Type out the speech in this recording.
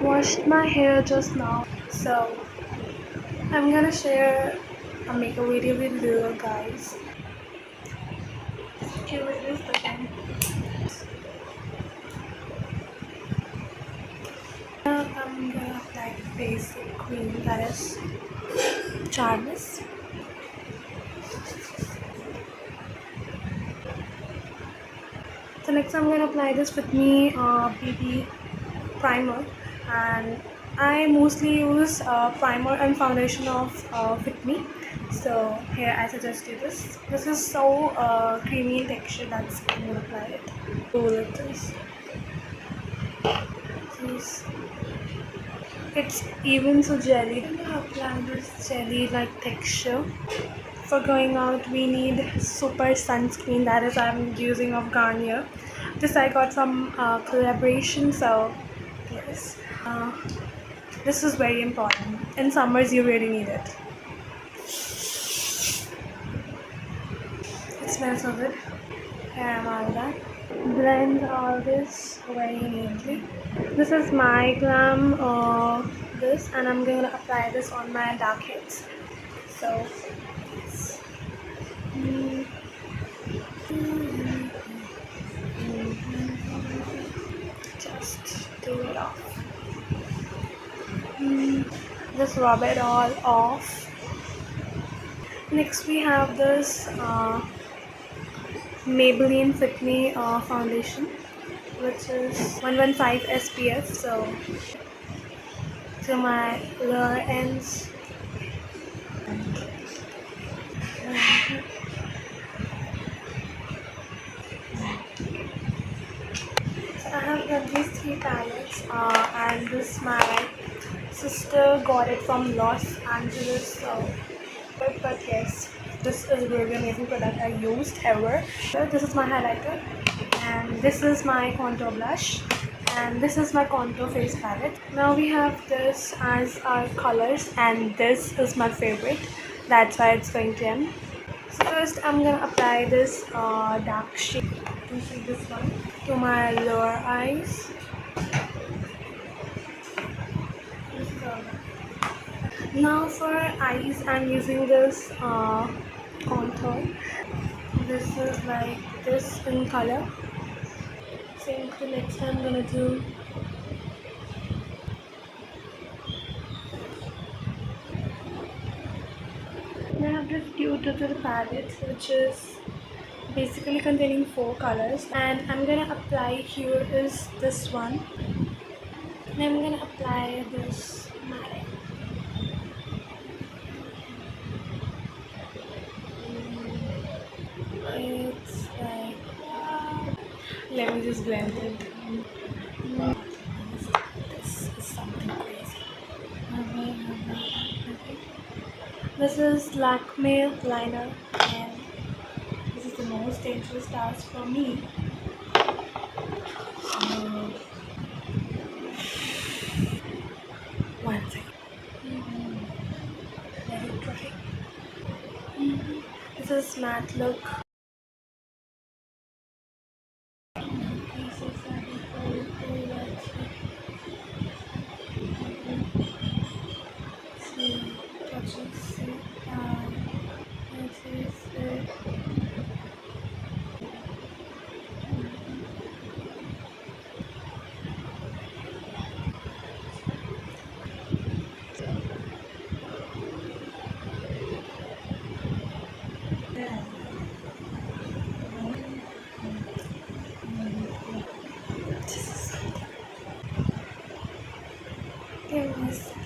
washed my hair just now, so I'm gonna share a makeup video with you guys. Here it is again. Now I'm gonna apply the basic cream, that is Charmis. So next I'm gonna apply this Fit Me BB primer, and I mostly use primer and foundation of Fit Me. So here I suggest you this. This is so creamy in texture, that's I'm gonna apply it. Roll it this. It's even so jelly. I'm gonna apply this jelly-like texture. For going out, we need super sunscreen. That is, I'm using of Garnier. This I got from collaboration. So yes, this is very important. In summers, you really need it. It smells so good. Here I'm all done. Blend all this very neatly. This is my glam this, and I'm going to apply this on my dark heads. So yes. Just do it off. Just rub it all off. Next we have this Maybelline Fit Me foundation, which is 115 SPF. So to my lower ends. I have got these three palettes, and this my sister got it from Los Angeles. So, but yes, this is a really amazing product I used ever. So this is my highlighter, and this is my contour blush, and this is my contour face palette. Now we have this as our colors, and this is my favorite. That's why it's going to end. So first I'm gonna apply this dark shade. You see this one to my lower eyes. Now for eyes, I'm using this contour. This is like this in color. Same to next I'm gonna do. I have this tutorial palette, which is basically containing 4 colors, and I'm gonna apply, here is this one, and I'm gonna apply this matte. It's like let me just blend it. This is something crazy. This is Lakme liner, and this is the most dangerous task for me. One second. Let it dry. This is matte look. Give me a second.